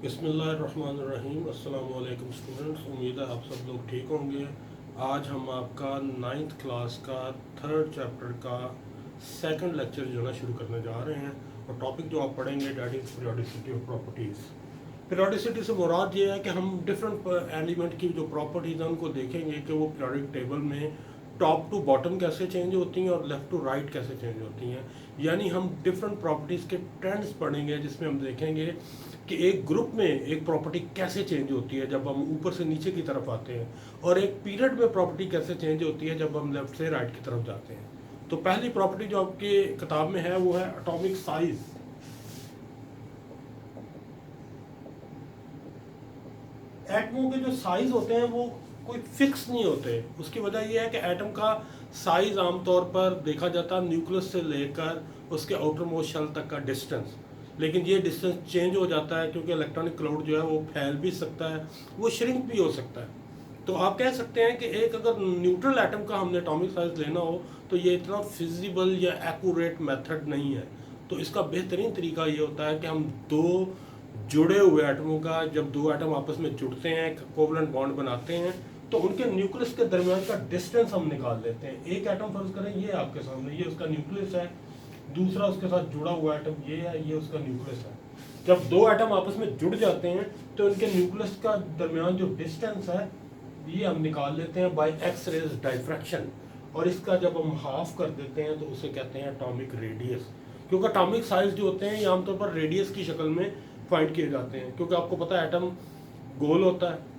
बिस्मिल्लाहिर्रहमानिर्रहीम। अस्सलाम वालेकुम स्टूडेंट्स, उम्मीद है आप सब लोग ठीक होंगे। आज हम आपका 9th क्लास का 3rd चैप्टर का सेकंड लेक्चर जो है ना शुरू करने जा रहे हैं। और टॉपिक जो आप पढ़ेंगे that is periodicity of properties. Periodicity से मुराद ये है कि हम डिफरेंट एलिमेंट की जो प्रॉपर्टीज़ हैं उनको देखेंगे कि वो पीरियोडिक टेबल में टॉप टू बॉटम कैसे चेंज होती हैं और लेफ़्ट टू राइट कैसे चेंज होती हैं। यानी हम डिफरेंट प्रॉपर्टीज़ के ट्रेंड्स पढ़ेंगे, जिसमें हम देखेंगे कि एक ग्रुप में एक प्रॉपर्टी कैसे चेंज होती है जब हम ऊपर से नीचे की तरफ आते हैं, और एक पीरियड में प्रॉपर्टी कैसे चेंज होती है जब हम लेफ्ट से राइट की तरफ जाते हैं। तो पहली प्रॉपर्टी जो आपके किताब में है वो है एटॉमिक साइज। एटमों के जो साइज होते हैं वो कोई फिक्स नहीं होते। उसकी वजह यह है कि एटम का साइज आमतौर पर देखा जाता है न्यूक्लियस से लेकर उसके आउटर मोस्ट शेल तक का डिस्टेंस, लेकिन ये डिस्टेंस चेंज हो जाता है क्योंकि इलेक्ट्रॉनिक क्लाउड जो है वो फैल भी सकता है, वो श्रिंक भी हो सकता है। तो आप कह सकते हैं कि एक अगर न्यूट्रल एटम का हमने एटॉमिक साइज लेना हो तो ये इतना फिजिबल या एक्यूरेट मेथड नहीं है। तो इसका बेहतरीन तरीका ये होता है कि हम दो जुड़े हुए एटमों का, जब दो एटम आपस में जुड़ते हैं, कोवलेंट बॉन्ड बनाते हैं, तो उनके न्यूक्लियस के दरमियान का डिस्टेंस हम निकाल लेते हैं। एक एटम फर्ज करें ये आपके सामने, ये उसका न्यूक्लियस है, दूसरा उसके साथ जुड़ा हुआ एटम ये है, ये उसका न्यूक्लियस है। जब दो एटम आपस में जुड़ जाते हैं तो इनके न्यूक्लियस का दरमियान जो डिस्टेंस है ये हम निकाल लेते हैं बाय एक्स रेज डाइफ्रैक्शन, और इसका जब हम हाफ कर देते हैं तो उसे कहते हैं एटॉमिक रेडियस। क्योंकि एटॉमिक साइज जो होते हैं ये आमतौर पर रेडियस की शक्ल में फाइंड किए जाते हैं, क्योंकि आपको पता है एटम गोल होता है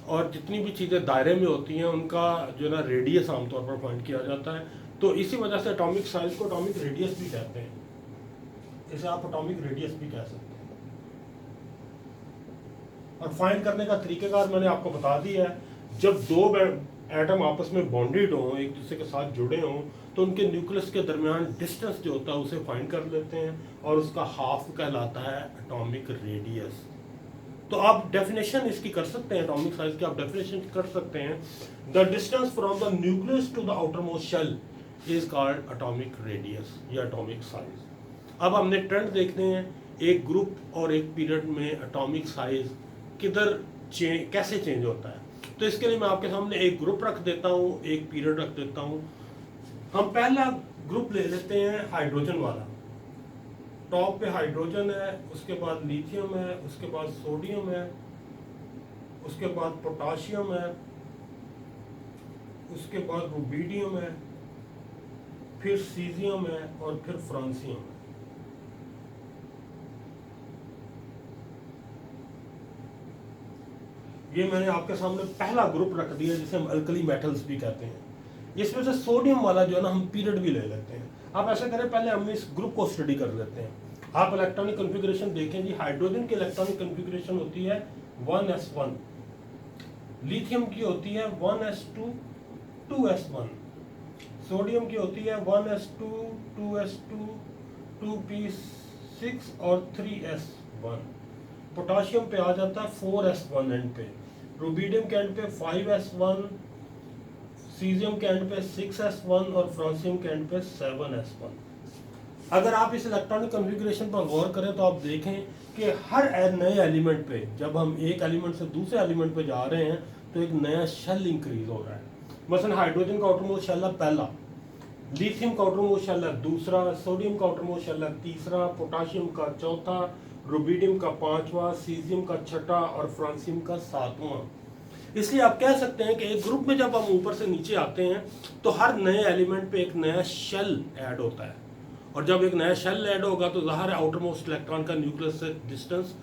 और जितनी भी चीज़ें दायरे में होती हैं उनका जो है ना रेडियस आमतौर पर फाइंड किया जाता है। तो इसी वजह से एटॉमिक साइज को एटॉमिक रेडियस भी कहते हैं, इसे आप एटॉमिक रेडियस भी कह सकते हैं। और फाइंड करने का तरीकेकार मैंने आपको बता दिया है। जब दो एटम आपस में बॉन्डेड हों, एक दूसरे के साथ जुड़े हों, तो उनके न्यूक्लियस के दरमियान डिस्टेंस जो होता है उसे फाइंड कर लेते हैं और उसका हाफ कहलाता है एटॉमिक रेडियस। तो आप डेफिनेशन इसकी कर सकते हैं, एटॉमिक साइज की आप डेफिनेशन कर सकते हैं। The distance from the nucleus to the outermost shell is called atomic radius या एटॉमिक साइज। अब हमने ट्रेंड देखते हैं एक ग्रुप और एक पीरियड में एटॉमिक साइज किधर कैसे चेंज होता है। तो इसके लिए मैं आपके सामने एक ग्रुप रख देता हूँ, एक पीरियड रख देता हूँ। हम पहला ग्रुप ले लेते हैं हाइड्रोजन वाला। टॉप पे हाइड्रोजन है, उसके बाद लिथियम है, उसके बाद सोडियम है, उसके बाद पोटाशियम है, उसके बाद रुबीडियम है, फिर सीजियम है और फिर फ्रांसियम है। ये मैंने आपके सामने पहला ग्रुप रख दिया जिसे हम अल्कली मेटल्स भी कहते हैं। इसमें से सोडियम वाला जो है ना हम पीरियड भी ले लेते हैं। आप ऐसा करें, पहले हम इस ग्रुप को स्टडी कर लेते हैं। आप इलेक्ट्रॉनिक कॉन्फ़िगरेशन देखें जी। हाइड्रोजन की इलेक्ट्रॉनिक कॉन्फ़िगरेशन होती है 1s1, लिथियम की होती है 1s2 2s1, सोडियम की होती है 1s2 2s2 2p6 और 3s1, पोटाशियम पे आ जाता है 4s1 एंड पे, रुबीडियम के एंड पे 5s1, सीजियम के एंड पे 6s1 और फ्रांसियम के एंड पे 7s1। अगर आप इस इलेक्ट्रॉनिक कॉन्फ़िगरेशन पर गौर करें तो आप देखें कि हर नए एलिमेंट पे, जब हम एक एलिमेंट से दूसरे एलिमेंट पे जा रहे हैं तो एक नया शेल इंक्रीज हो रहा है। मसलन हाइड्रोजन का आउटरमोस्ट शेल है पहला, लिथियम का आउटरमोस्ट शेल है दूसरा, सोडियम का आउटरमोस्ट शेल है तीसरा, पोटाशियम का चौथा, रुबीडियम का पांचवा, सीजियम का छठा और फ्रांसियम का सातवां। इसलिए आप कह सकते हैं कि एक ग्रुप में जब हम ऊपर से नीचे आते हैं तो हर नए एलिमेंट पे एक नया शेल ऐड होता है, और जब एक नया शेल ऐड होगा तो ज़ाहिर है आउटर मोस्ट इलेक्ट्रॉन का न्यूक्लियस से डिस्टेंस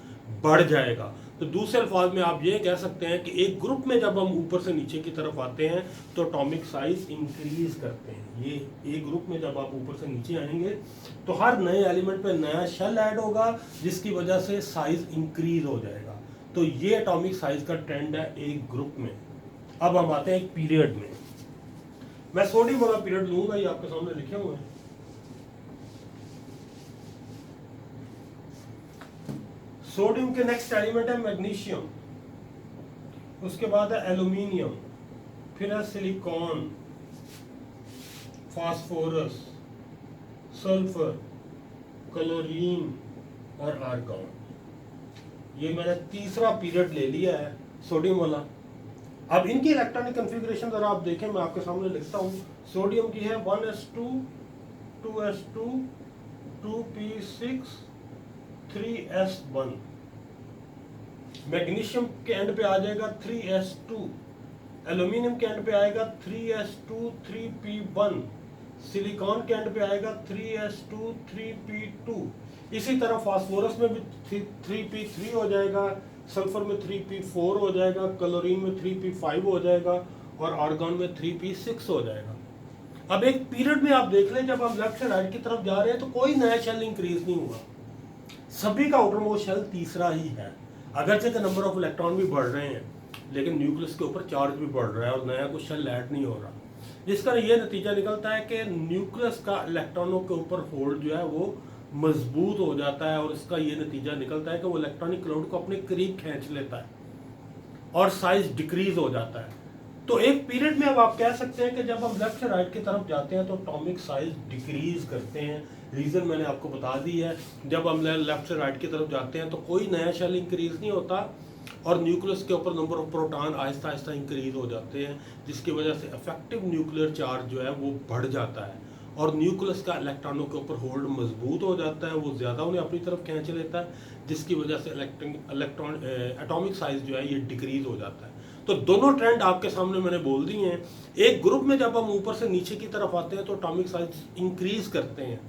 बढ़ जाएगा। तो दूसरे अल्फाज में आप ये कह सकते हैं कि एक ग्रुप में जब हम ऊपर से नीचे की तरफ आते हैं तो एटॉमिक साइज इंक्रीज करते हैं। ये एक ग्रुप में जब आप ऊपर से नीचे आएंगे तो हर नए एलिमेंट पे नया शेल ऐड होगा जिसकी वजह से साइज इंक्रीज हो जाएगा। तो ये एटॉमिक साइज का ट्रेंड है एक ग्रुप में। अब हम आते हैं एक पीरियड में। मैं सोडियम वाला पीरियड लूंगा, ये आपके सामने लिखे हुए हैं। सोडियम के नेक्स्ट एलिमेंट है मैग्नीशियम, उसके बाद है एल्यूमिनियम, फिर है सिलिकॉन, फास्फोरस, सल्फर, क्लोरीन और आर्गॉन। ये मैंने तीसरा पीरियड ले लिया है सोडियम वाला। अब इनकी इलेक्ट्रॉनिक कन्फिग्रेशन जरा आप देखें, मैं आपके सामने लिखता हूँ। सोडियम की है 1s2 2s2 2p6 3s1। Magnesium के एंड पे आ जाएगा 3s2, एल्यूमिनियम के एंड पे आएगा 3s2 3p1, सिलिकॉन के एंड पे आएगा 3s2 3p2। इसी तरह फास्फोरस में भी 3p3 हो जाएगा, सल्फर में 3p4 हो जाएगा, क्लोरीन में 3p5 हो जाएगा और आर्गन में 3p6 हो जाएगा। अब एक पीरियड में आप देख लें, जब हम लेफ्ट से राइट की तरफ जा रहे हैं तो कोई नया शेल इंक्रीज नहीं हुआ, सभी का आउटरमोस्ट शेल तीसरा ही है। अगरचे के नंबर ऑफ इलेक्ट्रॉन भी बढ़ रहे हैं, लेकिन न्यूक्लियस के ऊपर चार्ज भी बढ़ रहा है और नया कुछ शेल ऐड नहीं हो रहा, जिसका ये नतीजा निकलता है कि न्यूक्लियस का इलेक्ट्रॉनों के ऊपर होल्ड जो है वो मजबूत हो जाता है और इसका ये नतीजा निकलता है कि वो इलेक्ट्रॉनिक क्लाउड को अपने करीब खींच लेता है और साइज डिक्रीज हो जाता है। तो एक पीरियड में अब आप कह सकते हैं कि जब हम लेफ्ट से राइट की तरफ जाते हैं तो एटॉमिक साइज डिक्रीज करते हैं। रीज़न मैंने आपको बता दी है, जब हम लेफ्ट से राइट की तरफ जाते हैं तो कोई नया शेल इंक्रीज नहीं होता और न्यूक्लियस के ऊपर number of proton Aahista Aahista increase हो जाते हैं, जिसकी वजह से इफेक्टिव न्यूक्लियर चार्ज जो है वो बढ़ जाता है और न्यूक्लियस का इलेक्ट्रॉनों के ऊपर होल्ड मजबूत हो जाता है, वो ज़्यादा उन्हें अपनी तरफ खींच लेता है, जिसकी वजह से इलेक्ट्रॉन एटॉमिक साइज जो है ये डिक्रीज हो जाता है। तो दोनों ट्रेंड आपके सामने मैंने बोल दी हैं। एक ग्रुप में जब हम ऊपर से नीचे की तरफ आते हैं तो एटॉमिक साइज इंक्रीज करते हैं,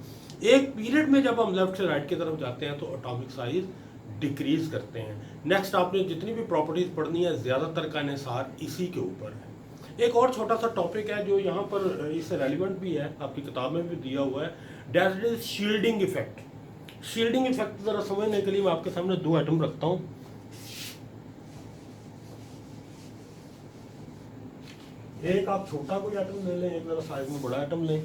एक पीरियड में जब हम लेफ्ट से राइट की तरफ जाते हैं तो एटॉमिक साइज डिक्रीज करते हैं। नेक्स्ट आपने जितनी भी प्रॉपर्टीज पढ़नी है ज़्यादातर का निसार इसी के ऊपर है। एक और छोटा सा टॉपिक है जो यहाँ पर इससे रेलिवेंट भी है, आपकी किताब में भी दिया हुआ है, that is shielding effect. Shielding effect ज़रा समझने के लिए मैं आपके सामने दो एटम रखता हूँ। एक आप छोटा कोई एटम ले लें, एक ज़रा साइज में बड़ा एटम लें।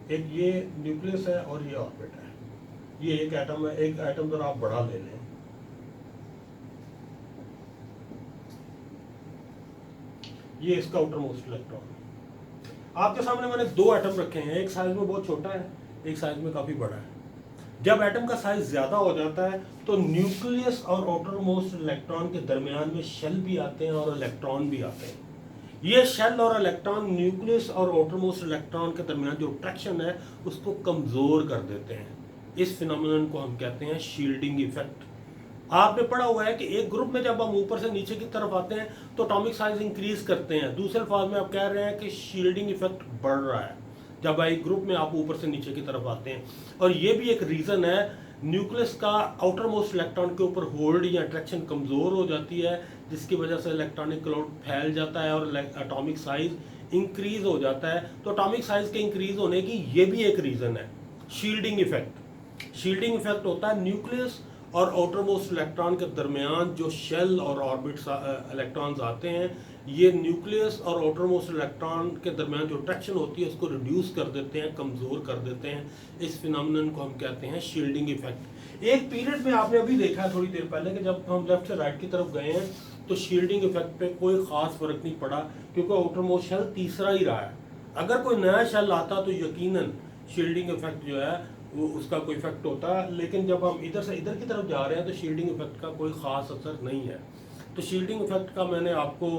एक ये न्यूक्लियस है और ये ऑर्बिट है, ये एक एटम है। एक एटम ज़रा आप बड़ा ले लें, ये इसका आउटर मोस्ट इलेक्ट्रॉन। आपके सामने मैंने दो एटम रखे हैं, एक साइज में बहुत छोटा है, एक साइज में काफ़ी बड़ा है। जब एटम का साइज ज़्यादा हो जाता है तो न्यूक्लियस और आउटर मोस्ट इलेक्ट्रॉन के दरमियान में शेल भी आते हैं और इलेक्ट्रॉन भी आते हैं। ये शेल और इलेक्ट्रॉन न्यूक्लियस और आउटर मोस्ट इलेक्ट्रॉन के दरमियान जो अट्रैक्शन है उसको कमज़ोर कर देते हैं। इस फिनोमेनन को हम कहते हैं शील्डिंग इफेक्ट। आपने पढ़ा हुआ है कि एक ग्रुप में जब हम ऊपर से नीचे की तरफ आते हैं तो एटॉमिक साइज इंक्रीज करते हैं। दूसरे अल्फाज में आप कह रहे हैं कि शील्डिंग इफेक्ट बढ़ रहा है जब एक ग्रुप में आप ऊपर से नीचे की तरफ आते हैं। और ये भी एक रीज़न है, न्यूक्लियस का आउटर मोस्ट इलेक्ट्रॉन के ऊपर होल्ड या अट्रैक्शन कमज़ोर हो जाती है, जिसकी वजह से इलेक्ट्रॉनिक क्लाउड फैल जाता है और एटॉमिक साइज इंक्रीज हो जाता है। तो एटॉमिक साइज के इंक्रीज होने की ये भी एक रीज़न है, शील्डिंग इफेक्ट। शील्डिंग इफेक्ट होता है न्यूक्लियस और आउटर मोस्ट इलेक्ट्रॉन के दरमियान जो शेल और ऑर्बिट इलेक्ट्रॉन्स आते हैं, ये न्यूक्लियस और आउटर मोस्ट इलेक्ट्रॉन के दरमियान जो अट्रैक्शन होती है उसको रिड्यूस कर देते हैं, कमज़ोर कर देते हैं। इस फिनोमेनन को हम कहते हैं शील्डिंग इफेक्ट। एक पीरियड में आपने अभी देखा है थोड़ी देर पहले कि जब हम लेफ्ट से राइट की तरफ गए हैं तो शील्डिंग इफेक्ट पे कोई ख़ास फ़र्क नहीं पड़ा, क्योंकि आउटर मोस्ट शेल तीसरा ही रहा है। अगर कोई नया शेल आता तो यकीनन शील्डिंग इफेक्ट जो है वो उसका कोई इफेक्ट होता है, लेकिन जब हम इधर से इधर की तरफ जा रहे हैं तो शील्डिंग इफेक्ट का कोई ख़ास असर नहीं है। तो शील्डिंग इफेक्ट का मैंने आपको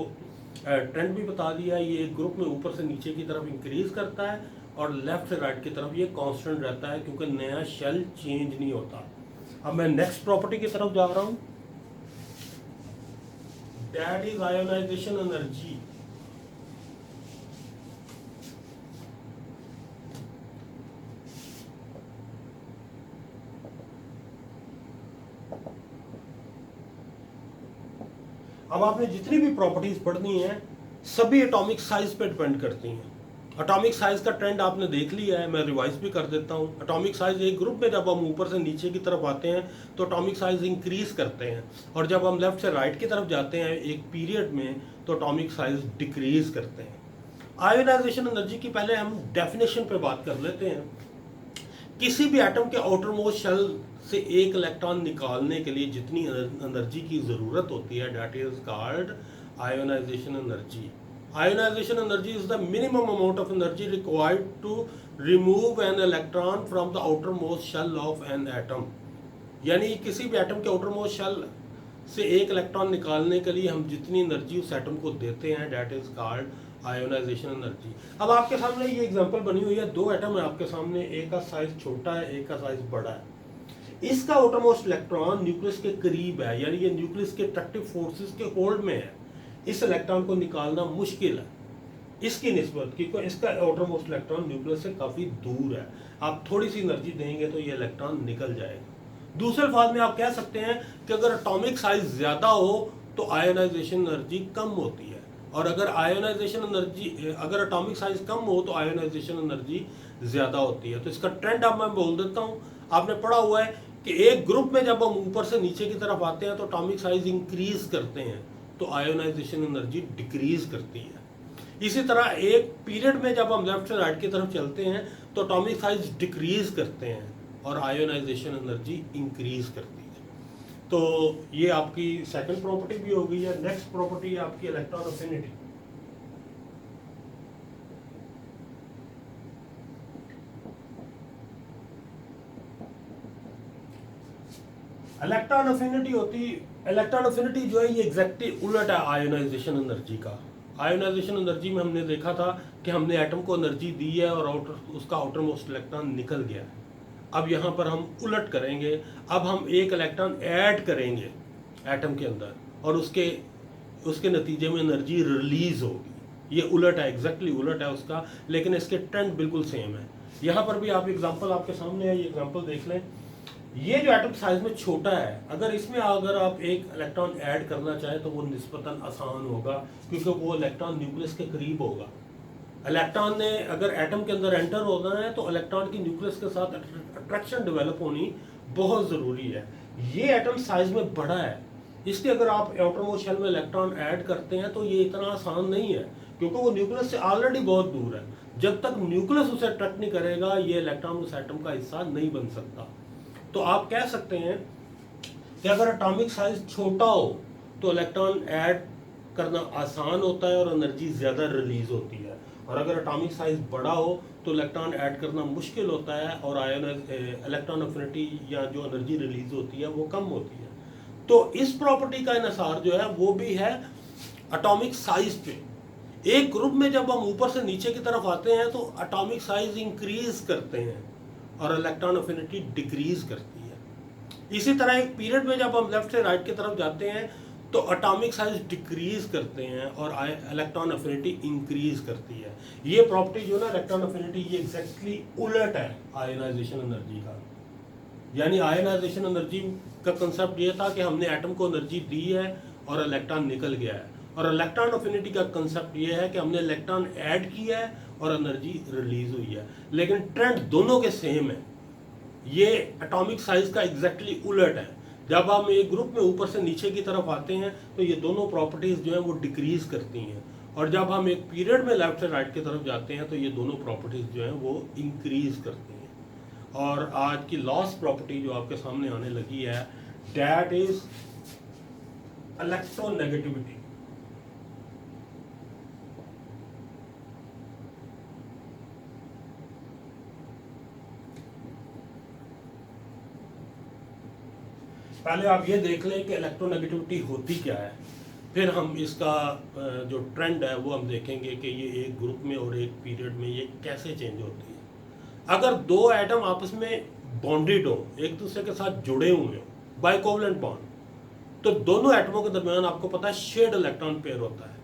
ट्रेंड भी बता दिया है। ये एक ग्रुप में ऊपर से नीचे की तरफ इंक्रीज करता है और लेफ्ट से राइट की तरफ ये कांस्टेंट रहता है, क्योंकि नया शेल चेंज नहीं होता। अब मैं नेक्स्ट प्रॉपर्टी की तरफ जा रहा हूँ, दैट इज आयोनाइजेशन एनर्जी। अब आपने जितनी भी प्रॉपर्टीज पढ़नी है सभी एटॉमिक साइज पे डिपेंड करती हैं। एटॉमिक साइज का ट्रेंड आपने देख लिया है, मैं रिवाइज भी कर देता हूँ। एटॉमिक साइज एक ग्रुप में जब हम ऊपर से नीचे की तरफ आते हैं तो एटॉमिक साइज इंक्रीज करते हैं, और जब हम लेफ्ट से राइट की तरफ जाते हैं एक पीरियड में तो एटॉमिक साइज डिक्रीज करते हैं। आयोनाइजेशन एनर्जी की पहले हम डेफिनेशन पे बात कर लेते हैं। किसी भी एटम के आउटर मोस्ट शेल से एक इलेक्ट्रॉन निकालने के लिए जितनी एनर्जी की ज़रूरत होती है, that is called ionization energy. Ionization energy is the minimum amount of energy required to remove an electron from the outermost shell of an atom. यानी किसी भी एटम के आउटर मोस्ट शेल से एक इलेक्ट्रॉन निकालने के लिए हम जितनी एनर्जी उस एटम को देते हैं, that is called ionization energy. अब आपके सामने ये एग्जांपल बनी हुई है, दो एटम है आपके सामने, एक का साइज छोटा है, एक का साइज बड़ा है। इसका आउटर मोस्ट इलेक्ट्रॉन न्यूक्लियस के करीब है, यानी ये न्यूक्लियस के अट्रैक्टिव फोर्सेस के होल्ड में है। इस इलेक्ट्रॉन को निकालना मुश्किल है इसकी निस्बत, क्योंकि इसका आउटर मोस्ट इलेक्ट्रॉन न्यूक्लियस से काफ़ी दूर है। आप थोड़ी सी एनर्जी देंगे तो ये इलेक्ट्रॉन निकल जाएगा। दूसरे अल्फाज में आप कह सकते हैं कि अगर एटॉमिक साइज ज़्यादा हो तो आयोनाइजेशन एनर्जी कम होती है, और अगर एटॉमिक साइज कम हो तो आयोनाइजेशन एनर्जी ज़्यादा होती है। तो इसका ट्रेंड अब मैं बोल देता हूँ। आपने पढ़ा हुआ है कि एक ग्रुप में जब हम ऊपर से नीचे की तरफ आते हैं तो एटॉमिक साइज इंक्रीज करते हैं, तो आयोनाइजेशन एनर्जी डिक्रीज करती है। इसी तरह एक पीरियड में जब हम लेफ्ट से राइट की तरफ चलते हैं तो एटॉमिक साइज डिक्रीज करते हैं और आयोनाइजेशन एनर्जी इंक्रीज करती है। तो ये आपकी सेकंड प्रॉपर्टी भी हो गई है। नेक्स्ट प्रॉपर्टी है आपकी इलेक्ट्रॉन अफिनिटी। इलेक्ट्रॉन अफिनिटी जो है ये एग्जैक्टली उलट है आयोनाइजेशन एनर्जी का। आयोनाइजेशन एनर्जी में हमने देखा था कि हमने एटम को एनर्जी दी है और उसका आउटर मोस्ट इलेक्ट्रॉन निकल गया है। अब यहाँ पर हम उलट करेंगे, अब हम एक इलेक्ट्रॉन ऐड करेंगे एटम के अंदर और उसके नतीजे में एनर्जी रिलीज होगी। ये उलट है, एग्जैक्टली उलट है उसका, लेकिन इसके ट्रेंड बिल्कुल सेम है। यहाँ पर भी आप एग्जाम्पल आपके सामने है, ये एग्जाम्पल देख लें। ये जो एटम साइज में छोटा है, अगर आप एक इलेक्ट्रॉन ऐड करना चाहें तो वो निस्बतन आसान होगा, क्योंकि वो इलेक्ट्रॉन न्यूक्लियस के करीब होगा। इलेक्ट्रॉन ने अगर एटम के अंदर एंटर होना है तो इलेक्ट्रॉन की न्यूक्लियस के साथ अट्रैक्शन डेवलप होनी बहुत ज़रूरी है। ये एटम साइज में बड़ा है, इसलिए अगर आप आउटर मोस्ट शेल में इलेक्ट्रॉन ऐड करते हैं तो ये इतना आसान नहीं है, क्योंकि वो न्यूक्लियस से ऑलरेडी बहुत दूर है। जब तक न्यूक्लियस उसे अट्रैक्ट नहीं करेगा ये इलेक्ट्रॉन उस एटम का हिस्सा नहीं बन सकता। तो आप कह सकते हैं कि अगर एटॉमिक साइज छोटा हो तो इलेक्ट्रॉन ऐड करना आसान होता है और एनर्जी ज़्यादा रिलीज होती है, और अगर एटॉमिक साइज बड़ा हो तो इलेक्ट्रॉन ऐड करना मुश्किल होता है और इलेक्ट्रॉन अफिनिटी या जो एनर्जी रिलीज होती है वो कम होती है। तो इस प्रॉपर्टी का इन्हिसार जो है वो भी है एटॉमिक साइज पे। एक ग्रुप में जब हम ऊपर से नीचे की तरफ आते हैं तो एटॉमिक साइज इंक्रीज करते हैं और इलेक्ट्रॉन अफिनिटी डिक्रीज करती है। इसी तरह एक पीरियड में जब हम लेफ्ट से राइट की तरफ जाते हैं तो एटॉमिक साइज डिक्रीज करते हैं और इलेक्ट्रॉन अफिनिटी इंक्रीज करती है। ये प्रॉपर्टी जो ना इलेक्ट्रॉन अफिनिटी ये एग्जैक्टली उलट है आयोनाइजेशन एनर्जी का। यानी आयोनाइजेशन एनर्जी का कंसेप्ट ये था कि हमने एटम को एनर्जी दी है और इलेक्ट्रॉन निकल गया है, और इलेक्ट्रॉन अफिनिटी का कंसेप्ट ये है कि हमने इलेक्ट्रॉन ऐड किया है और एनर्जी रिलीज हुई है। लेकिन ट्रेंड दोनों के सेम है, ये एटॉमिक साइज का एग्जैक्टली उलट है। जब हम एक ग्रुप में ऊपर से नीचे की तरफ आते हैं तो ये दोनों प्रॉपर्टीज जो है वो डिक्रीज करती हैं, और जब हम एक पीरियड में लेफ्ट से राइट की तरफ जाते हैं तो ये दोनों प्रॉपर्टीज जो हैं वो इंक्रीज करती हैं। और आज की लास्ट प्रॉपर्टी जो आपके सामने आने लगी है, दैट इज इलेक्ट्रोनेगेटिविटी। पहले आप ये देख लें कि इलेक्ट्रोनेगेटिविटी होती क्या है, फिर हम इसका जो ट्रेंड है वो हम देखेंगे कि ये एक ग्रुप में और एक पीरियड में ये कैसे चेंज होती है। अगर दो एटम आपस में बॉन्डेड हो, एक दूसरे के साथ जुड़े हुए हो, बाइकोवलेंट बॉन्ड, तो दोनों एटमों के दरमियान आपको पता है शेयर्ड इलेक्ट्रॉन पेयर होता है।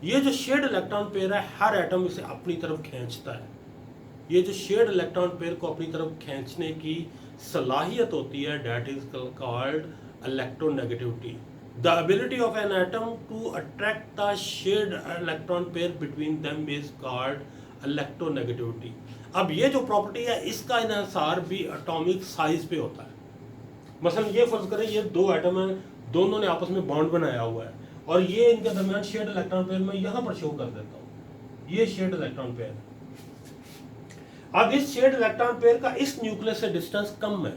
ये जो शेयर्ड इलेक्ट्रॉन पेयर है हर एटम इसे अपनी तरफ खींचता है। ये जो शेयर्ड इलेक्ट्रॉन पेयर को अपनी तरफ खींचने की सलाहियत होती है, that is called electronegativity. The ability of an atom to attract the shared electron pair between them is called electronegativity. अब ये जो प्रॉपर्टी है इसका इन्हिसार भी एटॉमिक साइज पे होता है। मसलन ये फर्ज करें ये दो एटम हैं, दोनों ने आपस में बॉन्ड बनाया हुआ है और ये इनके दरमियान शेयर्ड इलेक्ट्रॉन पेयर मैं यहाँ पर शो कर देता हूँ, ये शेयर्ड इलेक्ट्रॉन पेयर है। अब इस शेयर्ड इलेक्ट्रॉन पेयर का इस न्यूक्लियस से डिस्टेंस कम है,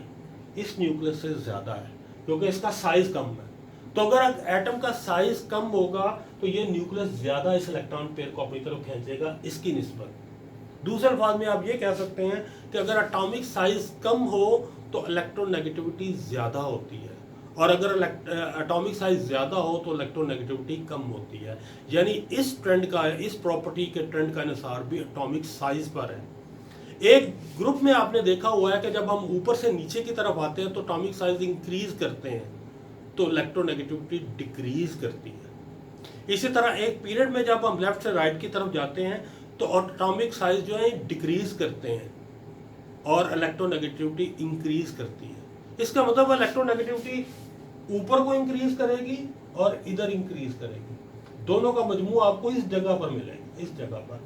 इस न्यूक्लियस से ज्यादा है, क्योंकि इसका साइज कम है। तो अगर एटम का साइज कम होगा तो ये न्यूक्लियस ज्यादा इस इलेक्ट्रॉन पेयर को अपनी तरफ खींचेगा इसकी निस्बत। दूसरे अल्फाज में आप ये कह सकते हैं कि अगर एटॉमिक साइज कम हो तो इलेक्ट्रोनेगेटिविटी ज़्यादा होती है, और अगर एटॉमिक साइज ज़्यादा हो तो इलेक्ट्रोनेगेटिविटी कम होती है। यानी इस ट्रेंड का, इस प्रॉपर्टी के ट्रेंड का अनुसार भी एटॉमिक साइज पर है। एक ग्रुप में आपने देखा हुआ है कि जब हम ऊपर से नीचे की तरफ आते हैं तो एटॉमिक साइज इंक्रीज करते हैं, तो इलेक्ट्रोनेगेटिविटी डिक्रीज करती है। इसी तरह एक पीरियड में जब हम लेफ्ट से राइट की तरफ जाते हैं तो एटॉमिक साइज जो है डिक्रीज करते हैं और इलेक्ट्रोनेगेटिविटी इंक्रीज करती है। इसका मतलब इलेक्ट्रोनेगेटिविटी ऊपर को इंक्रीज करेगी और इधर इंक्रीज करेगी, दोनों का मजमू आपको इस जगह पर मिलेगा, इस जगह पर।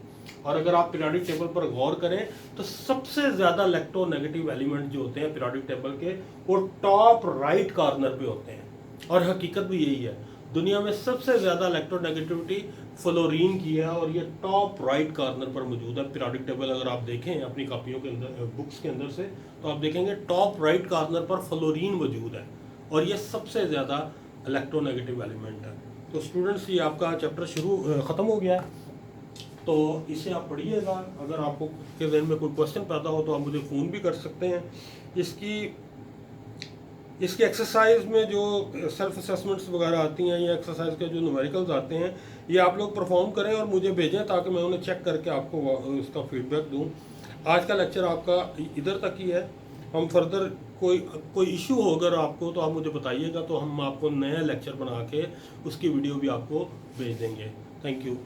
और अगर आप पीरियोडिक टेबल पर गौर करें तो सबसे ज़्यादा इलेक्ट्रोनेगेटिव एलिमेंट जो होते हैं पीरियोडिक टेबल के, वो टॉप राइट कॉर्नर पे होते हैं। और हकीकत भी यही है, दुनिया में सबसे ज़्यादा इलेक्ट्रोनेगेटिविटी फ्लोरीन की है और ये टॉप राइट कॉर्नर पर मौजूद है। पीरियोडिक टेबल अगर आप देखें अपनी कॉपियों के अंदर, बुक्स के अंदर से, तो आप देखेंगे टॉप राइट कॉर्नर पर फ्लोरीन मौजूद है और ये सबसे ज़्यादा इलेक्ट्रोनेगेटिव एलिमेंट है। तो स्टूडेंट्स, ये आपका चैप्टर ख़त्म हो गया है, तो इसे आप पढ़िएगा। अगर आपको के ज़हन में कोई क्वेश्चन पैदा हो तो आप मुझे फ़ोन भी कर सकते हैं। इसकी एक्सरसाइज में जो सेल्फ असेसमेंट्स वगैरह आती हैं या एक्सरसाइज के जो न्यूमेरिकल्स आते हैं, ये आप लोग परफॉर्म करें और मुझे भेजें ताकि मैं उन्हें चेक करके आपको इसका फीडबैक दूं। आज का लेक्चर आपका इधर तक ही है। हम फर्दर कोई इशू हो अगर आपको तो आप मुझे बताइएगा, तो हम आपको नया लेक्चर बना के उसकी वीडियो भी आपको भेज देंगे। Thank you.